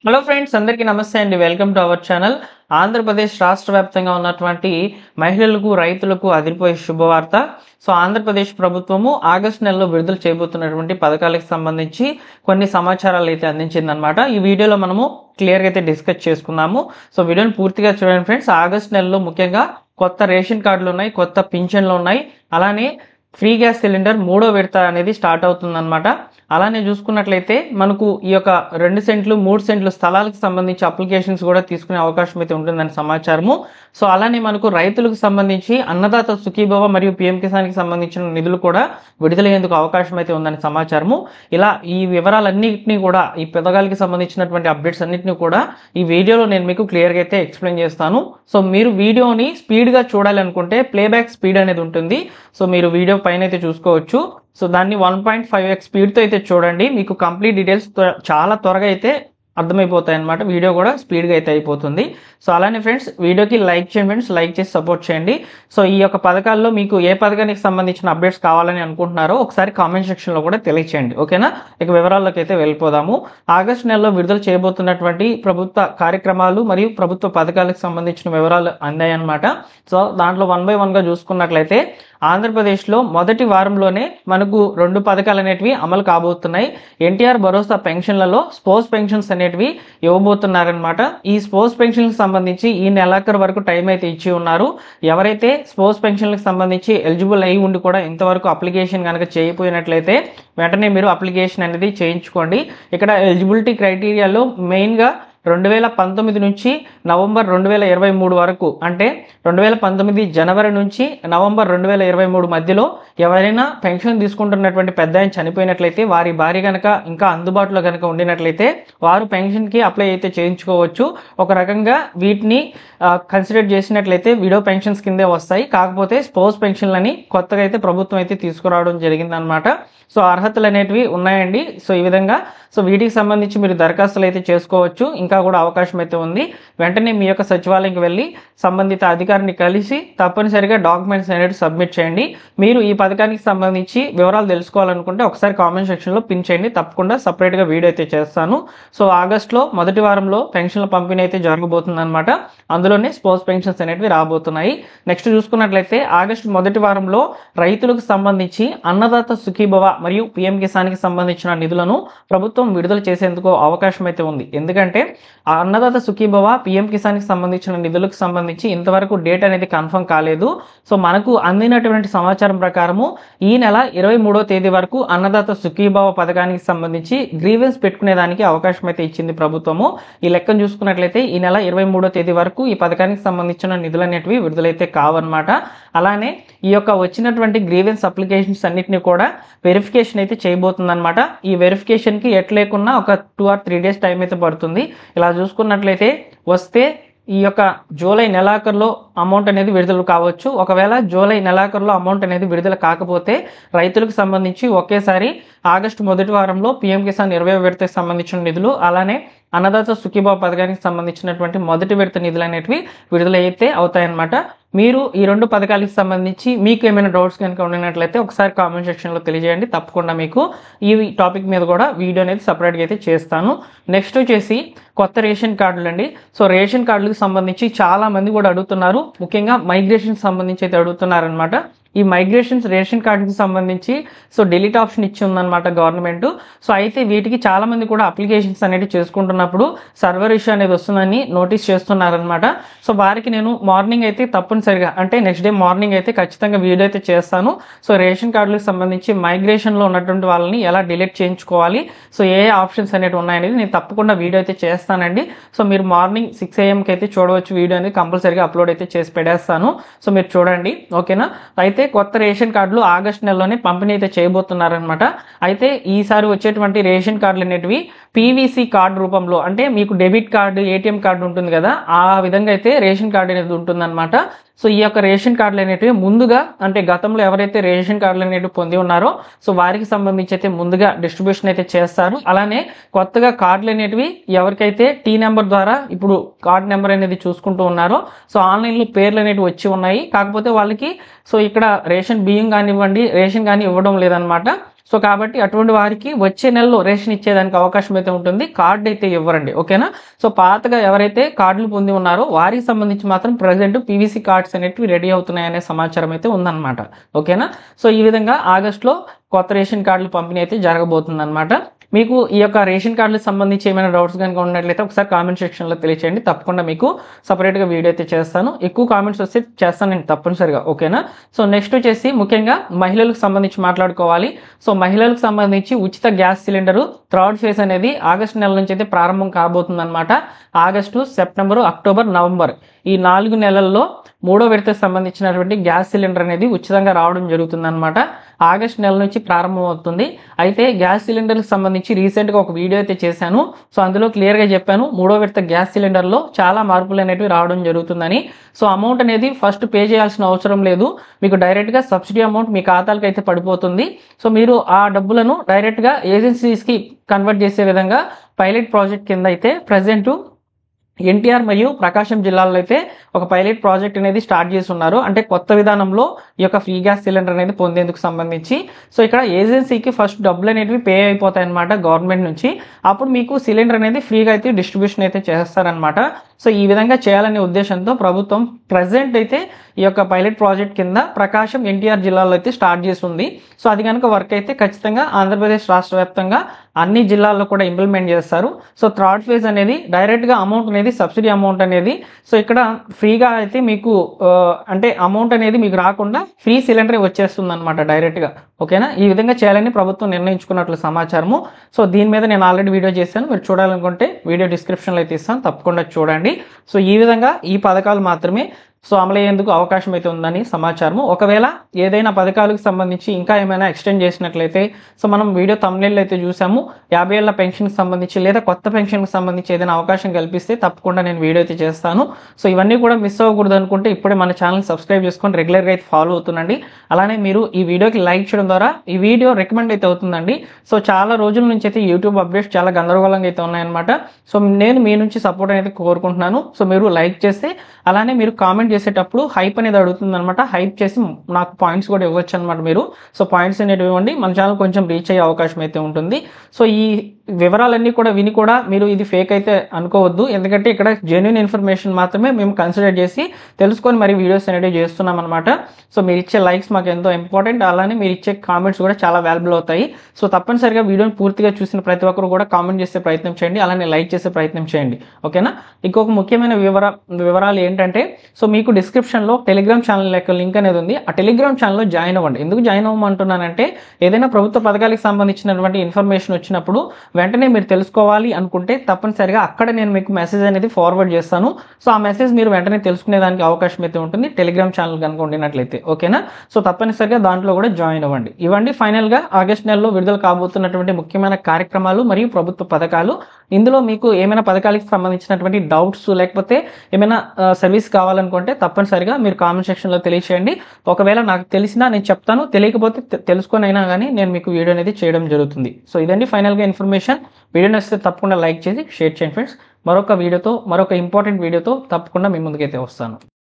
Hello friends, అందరికీ నమస్తే అండి. Welcome to our channel. Andhra Pradesh రాష్ట్ర వ్యాప్తంగా ఉన్నటువంటి మహిళలకు, రైతులకు అదిరిపోయే శుభవార్త. ఆంధ్రప్రదేశ్ ప్రభుత్వము ఆగస్టు నెలలో విడుదల చేయబోతున్నటువంటి పథకాలకు సంబంధించి కొన్ని సమాచారాలు అయితే అందించిందనమాట. ఈ వీడియోలో మనము క్లియర్గా అయితే డిస్కస్ చేసుకుందాము. వీడియోని పూర్తిగా చూడండి ఫ్రెండ్స్. ఆగస్టు నెలలో ముఖ్యంగా కొత్త రేషన్ కార్డులు ఉన్నాయి, కొత్త పింఛన్లు ఉన్నాయి, అలానే ఫ్రీ గ్యాస్ సిలిండర్ 3వ విడత అనేది స్టార్ట్ అవుతుందన్నమాట. అలానే చూసుకున్నట్లయితే మనకు ఈ యొక్క 2 సెంట్లు 3 సెంట్లు స్థలాలకు సంబంధించి అప్లికేషన్స్ కూడా తీసుకునే అవకాశం అయితే ఉంటుందని సమాచారము. అలానే మనకు రైతులకు సంబంధించి అన్నదాత సుఖీభవ మరియు పిఎం కిసాన్కి సంబంధించిన నిధులు కూడా విడుదలయ్యేందుకు అవకాశం అయితే ఉందని సమాచారము. ఇలా ఈ వివరాలన్నింటినీ కూడా, ఈ పథకాలకి సంబంధించినటువంటి అప్డేట్స్ అన్నింటినీ కూడా ఈ వీడియోలో నేను మీకు క్లియర్గా అయితే ఎక్స్ప్లెయిన్ చేస్తాను. మీరు వీడియోని స్పీడ్గా చూడాలి అనుకుంటే ప్లేబ్యాక్ స్పీడ్ అనేది ఉంటుంది. మీరు వీడియో పైన అయితే చూసుకోవచ్చు. దాన్ని 1.5x స్పీడ్తో అయితే చూడండి. మీకు కంప్లీట్ డీటెయిల్స్ చాలా త్వరగా అయితే అర్థమైపోతాయి అనమాట. వీడియో కూడా స్పీడ్గా అయితే అయిపోతుంది. అలానే ఫ్రెండ్స్, వీడియోకి లైక్ చేయండి ఫ్రెండ్స్, లైక్ చేసి సపోర్ట్ చేయండి. ఈ యొక్క పథకాల్లో మీకు ఏ పథకానికి సంబంధించిన అప్డేట్స్ కావాలని అనుకుంటున్నారో ఒకసారి కామెంట్ సెక్షన్లో కూడా తెలియచేయండి. ఓకేనా? ఇక వివరాల్లోకి అయితే వెళ్ళిపోదాము. ఆగస్టు నెలలో విడుదల చేయబోతున్నటువంటి ప్రభుత్వ కార్యక్రమాలు మరియు ప్రభుత్వ పథకాలకు సంబంధించిన వివరాలు అందాయన్నమాట. దాంట్లో 1 by 1గా చూసుకున్నట్లయితే ఆంధ్రప్రదేశ్లో మొదటి వారంలోనే మనకు 2 పథకాలు అనేటివి అమలు కాబోతున్నాయి. ఎన్టీఆర్ భరోసా పెన్షన్లలో స్పోర్ట్స్ పెన్షన్స్ అనేటివి ఇవ్వబోతున్నారనమాట. ఈ స్పోర్ట్స్ పెన్షన్లకు సంబంధించి ఈ నెలాఖరు వరకు టైం అయితే ఇచ్చి ఉన్నారు. ఎవరైతే స్పోర్ట్స్ పెన్షన్లకు సంబంధించి ఎలిజిబుల్ అయి ఉండి కూడా ఇంతవరకు అప్లికేషన్ కనుక చేయకపోయినట్లయితే వెంటనే మీరు అప్లికేషన్ అనేది చేయించుకోండి. ఇక్కడ ఎలిజిబిలిటీ క్రైటీరియాలో మెయిన్గా 2019 నుంచి నవంబర్ 2023 వరకు, అంటే 2019 జనవరి నుంచి నవంబర్ 2023 మధ్యలో ఎవరైనా పెన్షన్ తీసుకుంటున్నటువంటి పెద్ద ఆయన చనిపోయినట్లయితే, వారి భార్య కనుక ఇంకా అందుబాటులో కనుక ఉండినట్లయితే వారు పెన్షన్కి అప్లై అయితే చేయించుకోవచ్చు. ఒక రకంగా వీటిని కన్సిడర్ చేసినట్లయితే విడో పెన్షన్స్ కిందే వస్తాయి. కాకపోతే స్పోర్ట్స్ పెన్షన్లని కొత్తగా అయితే ప్రభుత్వం అయితే తీసుకురావడం జరిగిందనమాట. అర్హతలు అనేటివి ఉన్నాయండి. ఈ విధంగా వీటికి సంబంధించి మీరు దరఖాస్తులు అయితే చేసుకోవచ్చు. ఇంకా కూడా అవకాశం అయితే ఉంది. వెంటనే మీ యొక్క సచివాలయంకి వెళ్ళి సంబంధిత అధికారిని కలిసి తప్పనిసరిగా డాక్యుమెంట్స్ అనేవి సబ్మిట్ చేయండి. మీరు ఈ పథకానికి సంబంధించి వివరాలు తెలుసుకోవాలనుకుంటే ఒకసారి కామెంట్ సెక్షన్లో పిన్ చేయండి. తప్పకుండా సపరేట్గా వీడియో అయితే చేస్తాను. ఆగస్టులో మొదటి వారంలో పెన్షన్ల పంపిణీ అయితే జరగబోతుంది అనమాట. అందులోనే స్పోర్ట్స్ పెన్షన్స్ అనేవి రాబోతున్నాయి. నెక్స్ట్ చూసుకున్నట్లయితే ఆగస్టు మొదటి వారంలో రైతులకు సంబంధించి అన్నదాత సుఖీభవ మరియు పిఎం కిసాన్కి సంబంధించిన నిధులను ప్రభుత్వం విడుదల చేసేందుకు అవకాశం అయితే ఉంది. ఎందుకంటే ఆ అన్నదాత సుఖీభవ పిఎం కిసాన్కి సంబంధించిన నిధులకు సంబంధించి ఇంతవరకు డేట్ అనేది కన్ఫర్మ్ కాలేదు. మనకు అందినటువంటి సమాచారం ప్రకారము ఈ నెల 23వ తేదీ వరకు అన్నదాత సుఖీభవ పథకానికి సంబంధించి గ్రీవెన్స్ పెట్టుకునేదానికి అవకాశం అయితే ఇచ్చింది ప్రభుత్వము. ఈ లెక్కను చూసుకున్నట్లయితే ఈ నెల 23వ తేదీ వరకు ఈ పథకానికి సంబంధించిన నిధులు అనేటివి విడుదలైతే కావన్నమాట. అలానే ఈ యొక్క వచ్చినటువంటి గ్రీవెన్స్ అప్లికేషన్స్ అన్నిటిని కూడా వెరిఫికేషన్ అయితే చేయబోతుందన్నమాట. ఈ వెరిఫికేషన్కి ఎట్లేకున్నా ఒక 2 or 3 days టైం అయితే పడుతుంది. ఇలా చూసుకున్నట్లయితే వస్తే ఈ యొక్క జూలై నెలాఖరులో అమౌంట్ అనేది విడుదల కావచ్చు. ఒకవేళ జూలై నెలాఖరులో అమౌంట్ అనేది విడుదల కాకపోతే రైతులకు సంబంధించి ఒకేసారి ఆగస్టు మొదటి వారంలో పిఎం కిసాన్ 20వ విడతకు సంబంధించిన నిధులు, అలానే అన్నదాత సుఖీభవ పథకానికి సంబంధించినటువంటి మొదటి విడత నిధులు అనేటివి విడుదలైతే అవుతాయన్నమాట. మీరు ఈ 2 పథకాలకు సంబంధించి మీకు ఏమైనా డౌట్స్ కనుక ఉన్నట్లయితే ఒకసారి కామెంట్ సెక్షన్లో తెలియజేయండి. తప్పకుండా మీకు ఈ టాపిక్ మీద కూడా వీడియో అనేది సపరేట్గా అయితే చేస్తాను. నెక్స్ట్ వచ్చేసి కొత్త రేషన్ కార్డులు అండి. రేషన్ కార్డులకు సంబంధించి చాలా మంది కూడా అడుగుతున్నారు. ముఖ్యంగా మైగ్రేషన్ సంబంధించి అయితే అడుగుతున్నారనమాట. ఈ మైగ్రేషన్స్ రేషన్ కార్డుకి సంబంధించి డిలీట్ ఆప్షన్ ఇచ్చి ఉందన్నమాట గవర్నమెంట్. అయితే వీటికి చాలా మంది కూడా అప్లికేషన్స్ అనేవి చేసుకుంటున్నప్పుడు సర్వర్ ఇష్యూ అనేది వస్తుందని నోటీస్ చేస్తున్నారనమాట. వారికి నేను మార్నింగ్ అయితే తప్పనిసరిగా, అంటే నెక్స్ట్ డే మార్నింగ్ అయితే ఖచ్చితంగా వీడియో అయితే చేస్తాను. రేషన్ కార్డులకు సంబంధించి మైగ్రేషన్లో ఉన్నటువంటి వాళ్ళని ఎలా డిలీట్ చేయించుకోవాలి, ఏ ఆప్షన్స్ అనేవి ఉన్నాయనేది నేను తప్పకుండా వీడియో అయితే చేస్తానండి. మీరు మార్నింగ్ 6 AM అయితే చూడవచ్చు. వీడియో అనేది కంపల్సరీగా అప్లోడ్ అయితే చేసి పెడేస్తాను. మీరు చూడండి. ఓకేనా? అయితే కొత్త రేషన్ కార్డులు ఆగస్టు నెలలోనే పంపిణీ అయితే చేయబోతున్నారనమాట. అయితే ఈసారి వచ్చేటువంటి రేషన్ కార్డులు అనేటివి పీవీసీ కార్డు రూపంలో, అంటే మీకు డెబిట్ కార్డు, ఏటీఎం కార్డు ఉంటుంది కదా, ఆ విధంగా అయితే రేషన్ కార్డు అనేది ఉంటుందన్నమాట. ఈ యొక్క రేషన్ కార్డులు అనేటివి ముందుగా, అంటే గతంలో ఎవరైతే రేషన్ కార్డులు అనేటివి పొంది ఉన్నారో వారికి సంబంధించి అయితే ముందుగా డిస్ట్రిబ్యూషన్ అయితే చేస్తారు. అలానే కొత్తగా కార్డులు అనేటివి ఎవరికైతే టీ నెంబర్ ద్వారా ఇప్పుడు కార్డు నెంబర్ అనేది చూసుకుంటూ ఉన్నారో ఆన్లైన్లో పేర్లు అనేటివి వచ్చి ఉన్నాయి. కాకపోతే వాళ్ళకి ఇక్కడ రేషన్ బియ్యం కానివ్వండి, రేషన్ కానీ ఇవ్వడం లేదనమాట. సో కాబట్టి అటువంటి వారికి వచ్చే నెలలో రేషన్ ఇచ్చేదానికి అవకాశం అయితే ఉంటుంది, కార్డు అయితే ఇవ్వరండి. ఓకేనా. సో పాతగా ఎవరైతే కార్డులు పొంది ఉన్నారో వారికి సంబంధించి మాత్రం ప్రజెంట్ పీవీసీ కార్డ్స్ అనేటివి రెడీ అవుతున్నాయనే సమాచారం అయితే ఉందన్నమాట. ఓకేనా. సో ఈ విధంగా ఆగస్టులో కొత్త రేషన్ కార్డులు పంపిణీ అయితే జరగబోతుంది అనమాట. మీకు ఈ యొక్క రేషన్ కార్డులకు సంబంధించి ఏమైనా డౌట్స్ కనుక ఉన్నట్లయితే ఒకసారి కామెంట్ సెక్షన్లో తెలియచేయండి. తప్పకుండా మీకు సపరేట్గా వీడియో అయితే చేస్తాను. ఎక్కువ కామెంట్స్ వస్తే చేస్తాను నేను తప్పనిసరిగా. ఓకేనా. సో నెక్స్ట్ వచ్చేసి ముఖ్యంగా మహిళలకు సంబంధించి మాట్లాడుకోవాలి. సో మహిళలకు సంబంధించి ఉచిత గ్యాస్ సిలిండరు థర్డ్ ఫేజ్ అనేది ఆగస్టు నెల నుంచి అయితే ప్రారంభం కాబోతుంది అనమాట. ఆగస్టు, సెప్టెంబరు, అక్టోబర్, నవంబర్ ఈ 4 నెలల్లో 3వ విడతకు సంబంధించినటువంటి గ్యాస్ సిలిండర్ అనేది ఉచితంగా రావడం జరుగుతుంది అనమాట. ఆగస్టు నెల నుంచి ప్రారంభం అవుతుంది. అయితే గ్యాస్ సిలిండర్కి సంబంధించి రీసెంట్గా ఒక వీడియో అయితే చేశాను. సో అందులో క్లియర్గా చెప్పాను 3వ విడత గ్యాస్ సిలిండర్లో చాలా మార్పులు అనేవి రావడం జరుగుతుందని. సో అమౌంట్ అనేది ఫస్ట్ పే చేయాల్సిన అవసరం లేదు, మీకు డైరెక్ట్గా సబ్సిడీ అమౌంట్ మీ ఖాతాలకు అయితే పడిపోతుంది. సో మీరు ఆ డబ్బులను డైరెక్ట్గా ఏజెన్సీస్కి కన్వర్ట్ చేసే విధంగా పైలట్ ప్రాజెక్ట్ కింద అయితే ప్రజెంట్ ఎన్టీఆర్ మరియు ప్రకాశం జిల్లాలో అయితే ఒక పైలట్ ప్రాజెక్ట్ అనేది స్టార్ట్ చేసి ఉన్నారు. అంటే కొత్త విధానంలో ఈ యొక్క ఫ్రీ గ్యాస్ సిలిండర్ అనేది పొందేందుకు సంబంధించి. సో ఇక్కడ ఏజెన్సీకి ఫస్ట్ డబ్బులు అనేవి పే అయిపోతాయి అనమాట గవర్నమెంట్ నుంచి. అప్పుడు మీకు సిలిండర్ అనేది ఫ్రీగా అయితే డిస్ట్రిబ్యూషన్ అయితే చేస్తారనమాట. సో ఈ విధంగా చేయాలనే ఉద్దేశంతో ప్రభుత్వం ప్రజెంట్ అయితే ఈ యొక్క పైలట్ ప్రాజెక్ట్ కింద ప్రకాశం, ఎన్టీఆర్ జిల్లాలో అయితే స్టార్ట్ చేస్తుంది. సో అది కనుక వర్క్ అయితే ఖచ్చితంగా ఆంధ్రప్రదేశ్ రాష్ట్ర వ్యాప్తంగా అన్ని జిల్లాల్లో కూడా ఇంప్లిమెంట్ చేస్తారు. సో థర్డ్ ఫేజ్ అనేది డైరెక్ట్గా అమౌంట్ అనేది సబ్సిడీ అమౌంట్ అనేది సో ఇక్కడ ఫ్రీగా అయితే మీకు అంటే అమౌంట్ అనేది మీకు రాకుండా ఫ్రీ సిలిండర్ వచ్చేస్తుంది అనమాట డైరెక్ట్గా. ఓకేనా. ఈ విధంగా చేయాలని ప్రభుత్వం నిర్ణయించుకున్నట్లు సమాచారము. సో దీని మీద నేను ఆల్రెడీ వీడియో చేశాను, మీరు చూడాలనుకుంటే వీడియో డిస్క్రిప్షన్లో అయితే ఇస్తాను, తప్పకుండా చూడండి. సో ఈ విధంగా ఈ పథకాలు మాత్రమే సో అమలయ్యేందుకు అవకాశం అయితే ఉందని సమాచారము. ఒకవేళ ఏదైనా పథకాలకు సంబంధించి ఇంకా ఏమైనా ఎక్స్టెండ్ చేసినట్లయితే సో మనం వీడియో థంబ్నెయిల్ అయితే చూసాము 50 ఏళ్ల పెన్షన్కి సంబంధించి లేదా కొత్త పెన్షన్కి సంబంధించి ఏదైనా అవకాశం కల్పిస్తే తప్పకుండా నేను వీడియో అయితే చేస్తాను. సో ఇవన్నీ కూడా మిస్ అవ్వకూడదు అనుకుంటే ఇప్పుడే మన ఛానల్ సబ్స్క్రైబ్ చేసుకొని రెగ్యులర్గా అయితే ఫాలో అవుతుండండి. అలానే మీరు ఈ వీడియోకి లైక్ చేయడం ద్వారా ఈ వీడియో రికమెండ్ అయితే అవుతుందండి. సో చాలా రోజుల నుంచి అయితే యూట్యూబ్ అప్డేట్స్ చాలా గందరగోళంగా అయితే ఉన్నాయన్నమాట. సో నేను మీ నుంచి సపోర్ట్ అనేది కోరుకుంటున్నాను. సో మీరు లైక్ చేస్తే అలానే మీరు కామెంట్ చేసేటప్పుడు హైప్ అనేది అడుగుతుంది అనమాట. హైప్ చేసి నాకు పాయింట్స్ కూడా ఇవ్వచ్చు అనమాట మీరు. సో పాయింట్స్ అనేవి ఇవ్వండి, మన ఛానల్ కొంచెం రీచ్ అయ్యే అవకాశం అయితే ఉంటుంది. సో ఈ వివరాలన్నీ కూడా విని కూడా మీరు ఇది ఫేక్ అయితే అనుకోవద్దు, ఎందుకంటే ఇక్కడ జెన్యున్ ఇన్ఫర్మేషన్ మాత్రమే మేము కన్సిడర్ చేసి తెలుసుకొని మరి వీడియోస్ అనేవి చేస్తున్నాం అనమాట. సో మీరు ఇచ్చే లైక్స్ మాకు ఎంతో ఇంపార్టెంట్, అలానే మీరు ఇచ్చే కామెంట్స్ కూడా చాలా వాల్యుబుల్ అవుతాయి. సో తప్పనిసరిగా వీడియోని పూర్తిగా చూసిన ప్రతి ఒక్కరు కూడా కామెంట్ చేసే ప్రయత్నం చేయండి, అలానే లైక్ చేసే ప్రయత్నం చేయండి. ఓకేనా. ఇంకొక ముఖ్యమైన వివరాలు ఏంటంటే సో మీకు డిస్క్రిప్షన్లో టెలిగ్రామ్ ఛానల్ యొక్క లింక్ అనేది ఉంది. ఆ టెలిగ్రామ్ ఛానల్లో జాయిన్ అవ్వండి. ఎందుకు జాయిన్ అవ్వమంటున్నానంటే ఏదైనా ప్రభుత్వ పథకాలకు సంబంధించినటువంటి ఇన్ఫర్మేషన్ వచ్చినప్పుడు వెంటనే మీరు తెలుసుకోవాలి అనుకుంటే తప్పనిసరిగా అక్కడ నేను మీకు మెసేజ్ అనేది ఫార్వర్డ్ చేస్తాను. సో ఆ మెసేజ్ మీరు వెంటనే తెలుసుకునేదానికి అవకాశం అయితే ఉంటుంది టెలిగ్రామ్ ఛానల్ కనుక ఉండినట్లయితే. ఓకేనా. సో తప్పనిసరిగా దాంట్లో కూడా జాయిన్ అవ్వండి. ఇవ్వండి ఫైనల్గా ఆగస్ట్ నెలలో విడుదల కాబోతున్నటువంటి ముఖ్యమైన కార్యక్రమాలు మరియు ప్రభుత్వ పథకాలు. ఇందులో మీకు ఏమైనా పథకాలకు సంబంధించినటువంటి డౌట్స్ లేకపోతే ఏమైనా సర్వీస్ కావాలనుకుంటే తప్పనిసరిగా మీరు కామెంట్ సెక్షన్లో తెలియచేయండి. ఒకవేళ నాకు తెలిసినా నేను చెప్తాను, తెలియకపోతే తెలుసుకొని అయినా కానీ నేను మీకు వీడియో అనేది చేయడం జరుగుతుంది. సో ఇదండి ఫైనల్గా ఇన్ఫర్మేషన్. వీడియో నచ్చితే తప్పకుండా లైక్ చేసి షేర్ చేయండి ఫ్రెండ్స్. మరొక ఇంపార్టెంట్ వీడియోతో తప్పకుండా మీ ముందుకైతే వస్తాను.